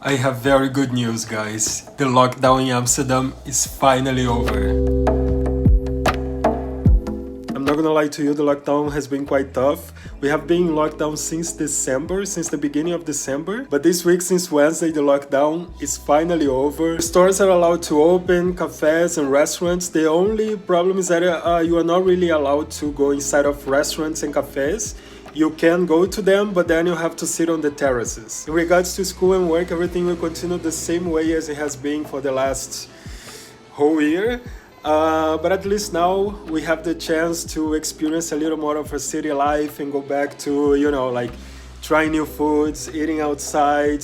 I have very good news, guys. The lockdown in Amsterdam is finally over. I'm not gonna lie to you, the lockdown has been quite tough. We have been in lockdown since December, since the beginning of December. But this week, since Wednesday, the lockdown is finally over. Stores are allowed to open, cafés and restaurants. The only problem is that you are not really allowed to go inside of restaurants and cafés. You can go to them, but then you have to sit on the terraces. In regards to school and work, everything will continue the same way as it has been for the last whole year. But at least now we have the chance to experience a little more of a city life and go back to, like trying new foods, eating outside,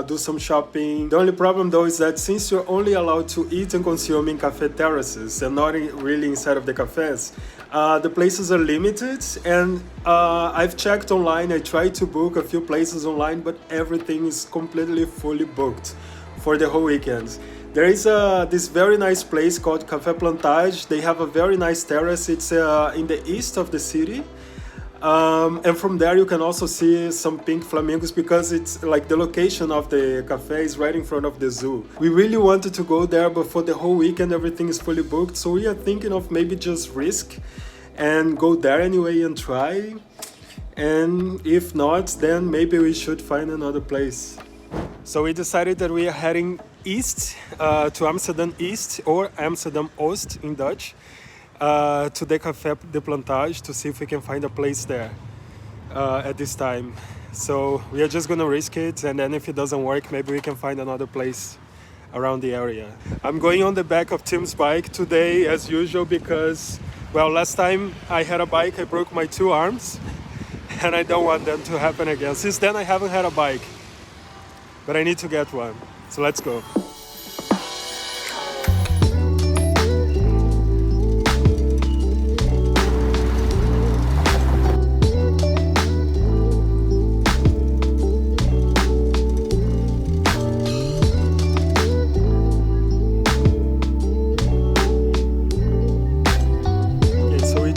do some shopping. The only problem though is that since you're only allowed to eat and consume in cafe terraces and not really inside of the cafes, the places are limited, and I've checked online. I tried to book a few places online, but everything is completely fully booked for the whole weekend. There is this very nice place called Café Plantage. They have a very nice terrace. It's in the east of the city. And from there you can also see some pink flamingos because it's like the location of the cafe is right in front of the zoo. We really wanted to go there, but for the whole weekend everything is fully booked. So we are thinking of maybe just risk and go there anyway and try. And if not, then maybe we should find another place. So we decided that we are heading east to Amsterdam East or Amsterdam Oost in Dutch. To the Café de Plantage to see if we can find a place there at this time. So we are just gonna risk it, and then if it doesn't work, maybe we can find another place around the area. I'm going on the back of Tim's bike today as usual because, well, last time I had a bike, I broke my 2 arms and I don't want that to happen again. Since then I haven't had a bike, but I need to get one. So let's go.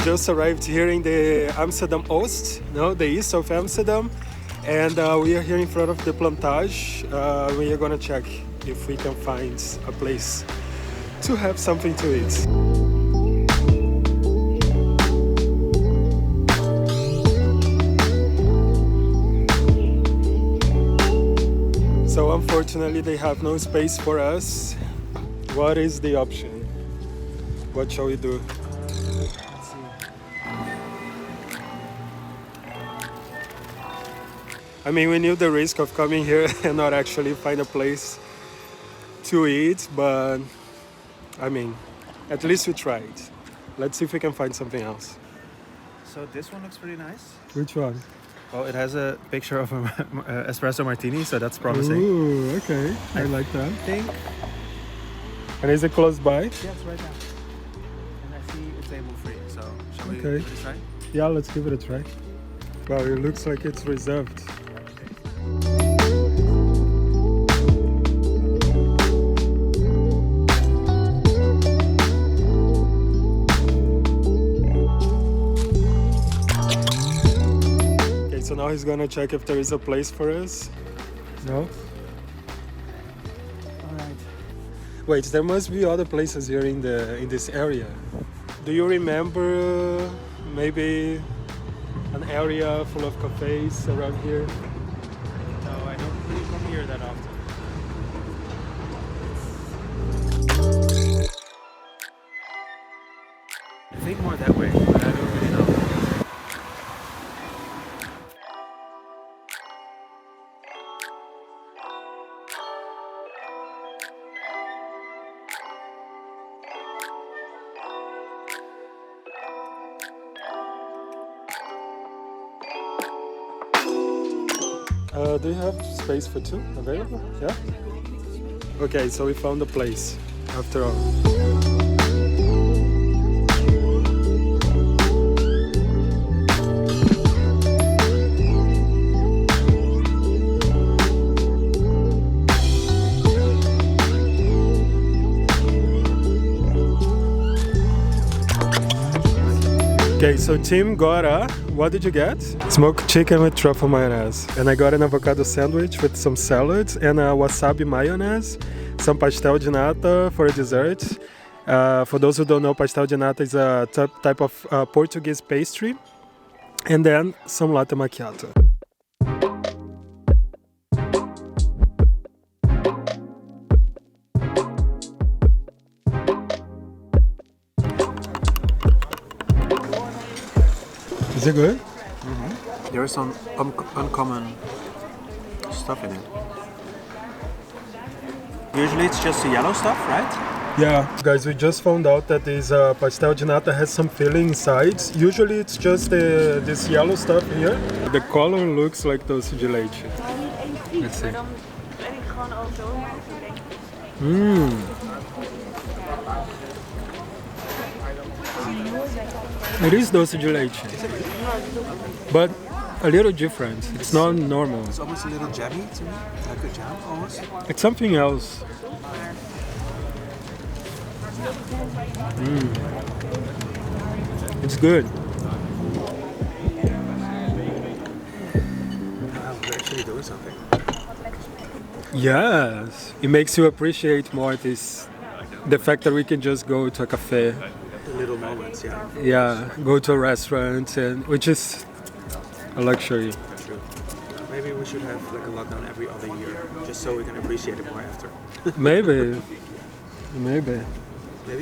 Just arrived here in the Amsterdam Oost, the east of Amsterdam, and we are here in front of the Plantage. We are gonna check if we can find a place to have something to eat. So unfortunately they have no space for us. What is the option? What shall we do? I mean, we knew the risk of coming here and not actually find a place to eat, but I mean, at least we tried. Let's see if we can find something else. So this one looks pretty nice. Which one? Well, it has a picture of an espresso martini, so that's promising. Ooh, okay. I like that. I think. And is it close by? Yeah, it's right now. And I see it's table free, so shall we Okay. give it a try? Yeah, let's give it a try. Wow, it looks like it's reserved. So now he's gonna check if there is a place for us. No? Alright. Wait, there must be other places here in this area. Do you remember maybe an area full of cafes around here? No, I don't really come here that often. I think more that way, but I don't really know. Do you have space for 2 available? Yeah? Okay, so we found a place after all. Okay, so Tim got what did you get? Smoked chicken with truffle mayonnaise. And I got an avocado sandwich with some salads and a wasabi mayonnaise, some pastel de nata for dessert. For those who don't know, pastel de nata is a type of Portuguese pastry. And then some latte macchiato. Is it good? Mm-hmm. There is some uncommon stuff in it. Usually it's just the yellow stuff, right? Yeah, guys, we just found out that this pastel de nata has some filling inside. Usually it's just this yellow stuff here. The color looks like doce de leite. Let's see. It is doce de leite, but a little different. It's not normal. It's almost a little jammy to me, like a jam almost. It's something else. It's good. We're actually doing something. Yes, it makes you appreciate more the fact that we can just go to a cafe. Little moments, yeah. Yeah, go to a restaurant, and which is a luxury. True. Maybe we should have like a lockdown every other year, just so we can appreciate it more after. Maybe. Maybe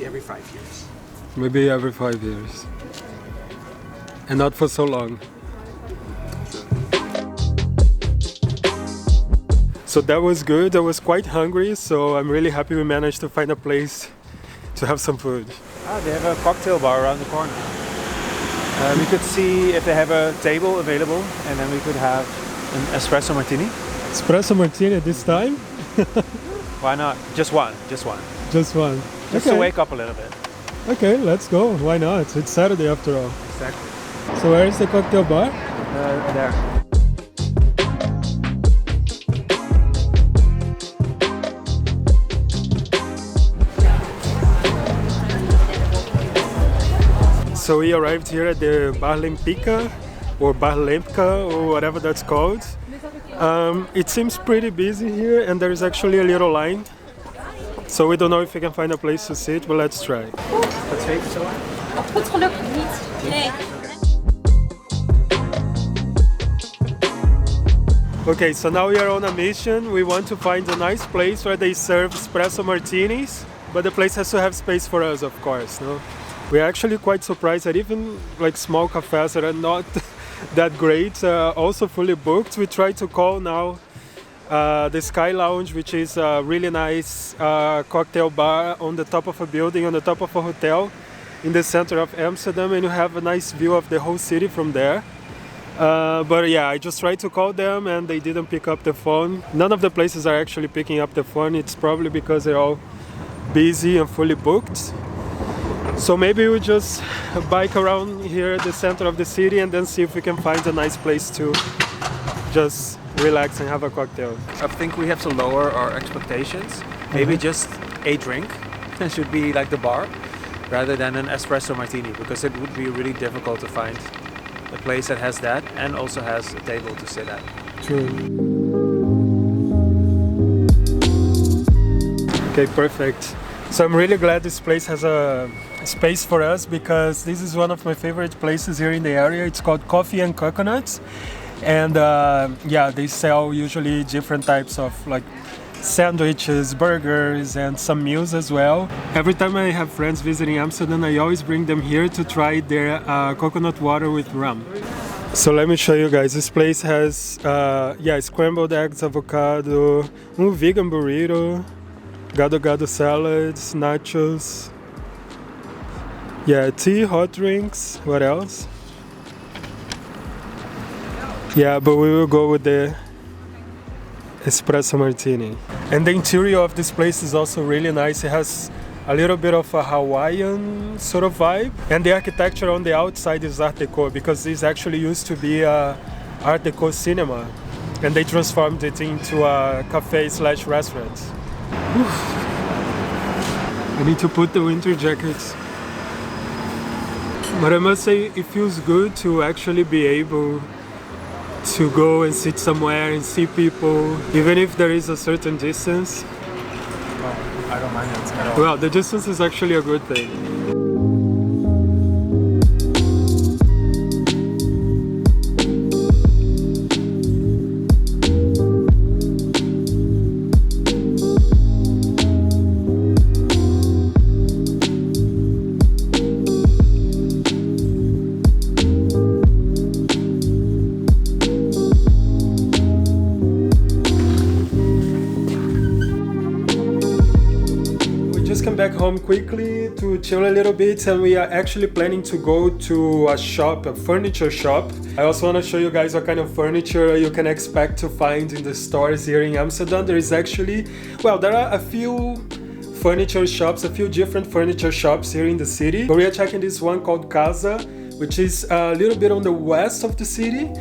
every 5 years. Maybe every 5 years. And not for so long. True. So that was good. I was quite hungry, so I'm really happy we managed to find a place to have some food. They have a cocktail bar around the corner. We could see if they have a table available, and then we could have an espresso martini. Espresso martini this time? Why not? Just one. Just one. Just to wake up a little bit. Okay, let's go. Why not? It's Saturday after all. Exactly. So where is the cocktail bar? There. So we arrived here at the Bar Lempica or Bar Lempka or whatever that's called. It seems pretty busy here and there is actually a little line. So we don't know if we can find a place to sit, but let's try. Wat zeker zo? Goed gelukkig niet. Nee. Okay, so now we are on a mission. We want to find a nice place where they serve espresso martinis, but the place has to have space for us, of course, no? We're actually quite surprised that even like small cafes that are not that great, also fully booked. We try to call now the Sky Lounge, which is a really nice cocktail bar on the top of a building, on the top of a hotel in the center of Amsterdam, and you have a nice view of the whole city from there. But yeah, I just tried to call them and they didn't pick up the phone. None of the places are actually picking up the phone. It's probably because they're all busy and fully booked. So maybe we just bike around here at the center of the city and then see if we can find a nice place to just relax and have a cocktail. I think we have to lower our expectations. Maybe just a drink should be like the bar rather than an espresso martini, because it would be really difficult to find a place that has that and also has a table to sit at. True. Okay, perfect. So I'm really glad this place has a space for us, because this is one of my favorite places here in the area. It's called Coffee and Coconuts, and yeah, they sell usually different types of like sandwiches, burgers, and some meals as well. Every time I have friends visiting Amsterdam, I always bring them here to try their coconut water with rum. So let me show you guys. This place has yeah, scrambled eggs, avocado, vegan burrito, gado salads, nachos. Yeah, tea, hot drinks. What else? Yeah, but we will go with the espresso martini. And the interior of this place is also really nice. It has a little bit of a Hawaiian sort of vibe. And the architecture on the outside is Art Deco, because this actually used to be a Art Deco cinema. And they transformed it into a cafe/restaurant. I need to put the winter jackets. But I must say, it feels good to actually be able to go and sit somewhere and see people, even if there is a certain distance. Well, I don't mind it at all. Well, the distance is actually a good thing. Back home quickly to chill a little bit, and we are actually planning to go to a shop, a furniture shop. I also want to show you guys what kind of furniture you can expect to find in the stores here in Amsterdam. There is actually, well, there are a few furniture shops, a few different furniture shops here in the city. But we are checking this one called Casa, which is a little bit on the west of the city.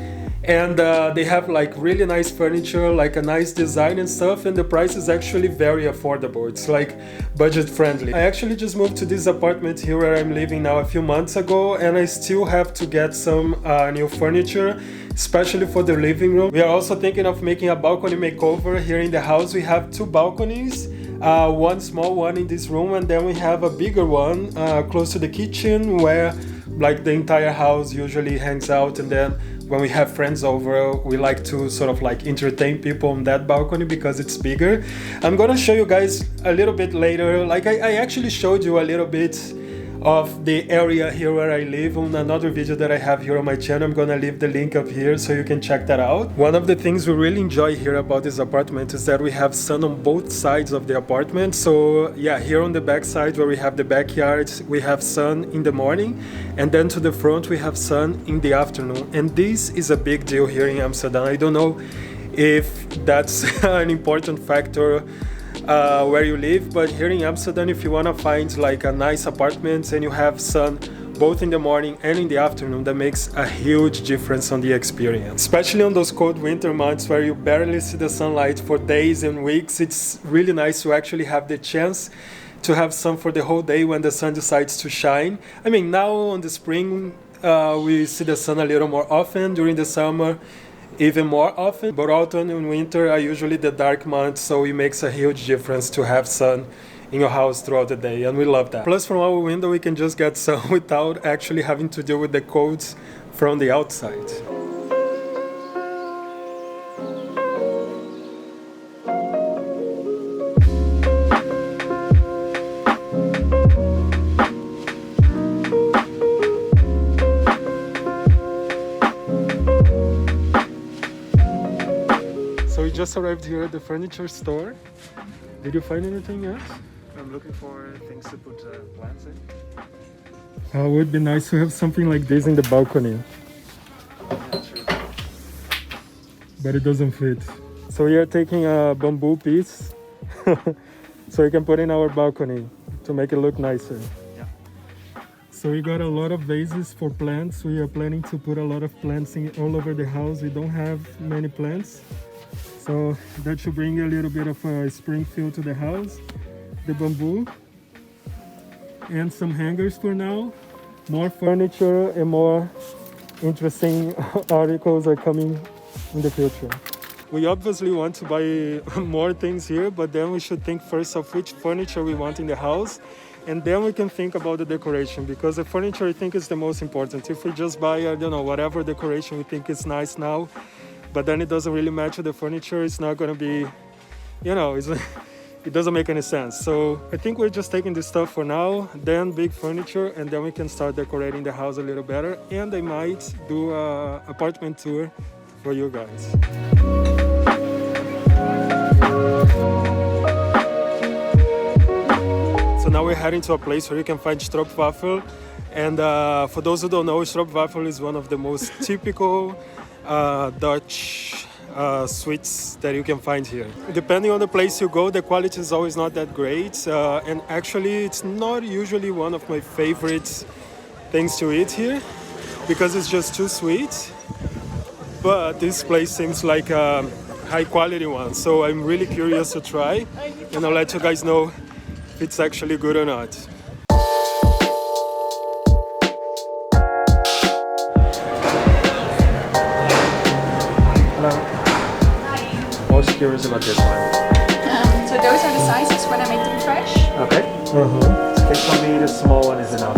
And they have like really nice furniture, like a nice design and stuff, and the price is actually very affordable. It's like budget friendly. I actually just moved to this apartment here where I'm living now a few months ago, and I still have to get some new furniture, especially for the living room. We are also thinking of making a balcony makeover here in the house. We have two balconies, one small one in this room, and then we have a bigger one close to the kitchen where like the entire house usually hangs out, and then when we have friends over, we like to sort of like entertain people on that balcony because it's bigger. I'm gonna show you guys a little bit later. Like I actually showed you a little bit of the area here where I live on another video that I have here on my channel. I'm gonna leave the link up here so you can check that out. One of the things we really enjoy here about this apartment is that we have sun on both sides of the apartment. So yeah, here on the back side where we have the backyard, we have sun in the morning, and then to the front we have sun in the afternoon. And this is a big deal here in Amsterdam. I don't know if that's an important factor where you live, but here in Amsterdam, if you want to find like a nice apartment and you have sun both in the morning and in the afternoon, that makes a huge difference on the experience. Especially on those cold winter months where you barely see the sunlight for days and weeks, it's really nice to actually have the chance to have sun for the whole day when the sun decides to shine. I mean, now on the spring, we see the sun a little more often. During the summer, even more often, but autumn and winter are usually the dark months, so it makes a huge difference to have sun in your house throughout the day, and we love that. Plus, from our window we can just get sun without actually having to deal with the colds from the outside. Just arrived here at the furniture store. Did you find anything else? I'm looking for things to put plants in. It would be nice to have something like this in the balcony. Yeah, true. But it doesn't fit. So we are taking a bamboo piece so we can put in our balcony to make it look nicer. Yeah. So we got a lot of vases for plants. We are planning to put a lot of plants in all over the house. We don't have many plants, so that should bring a little bit of a spring feel to the house. The bamboo and some hangers for now. More furniture and more interesting articles are coming in the future. We obviously want to buy more things here, but then we should think first of which furniture we want in the house, and then we can think about the decoration, because the furniture I think is the most important. If we just buy, I don't know, whatever decoration we think is nice now, but then it doesn't really match the furniture, it's not going to be, you know, it doesn't make any sense. So I think we're just taking this stuff for now, then big furniture, and then we can start decorating the house a little better. And I might do an apartment tour for you guys. So now we're heading to a place where you can find Stroopwafel. And for those who don't know, Stroopwafel is one of the most typical Dutch sweets that you can find here. Depending on the place you go, the quality is always not that great, and actually it's not usually one of my favorite things to eat here because it's just too sweet, but this place seems like a high quality one, so I'm really curious to try, and I'll let you guys know if it's actually good or not. Most curious about this one. So those are the sizes when I make them fresh. Okay. I think for me the small one is enough.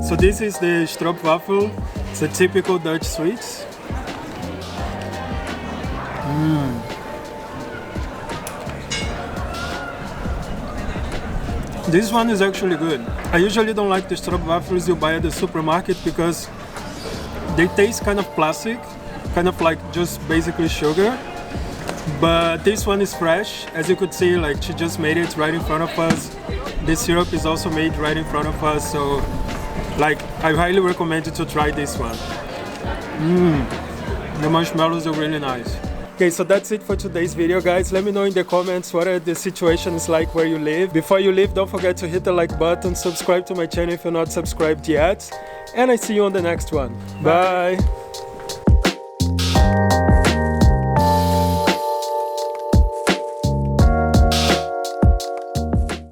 So this is the Stroopwafel. It's a typical Dutch sweet. This one is actually good. I usually don't like the Stroopwafels you buy at the supermarket because they taste kind of plastic, kind of like just basically sugar. But this one is fresh. As you could see, like she just made it right in front of us. The syrup is also made right in front of us. So like I highly recommend you to try this one. The marshmallows are really nice. Okay, so that's it for today's video, guys. Let me know in the comments what are the situations like where you live. Before you leave, don't forget to hit the like button, subscribe to my channel if you're not subscribed yet, and I see you on the next one. Bye.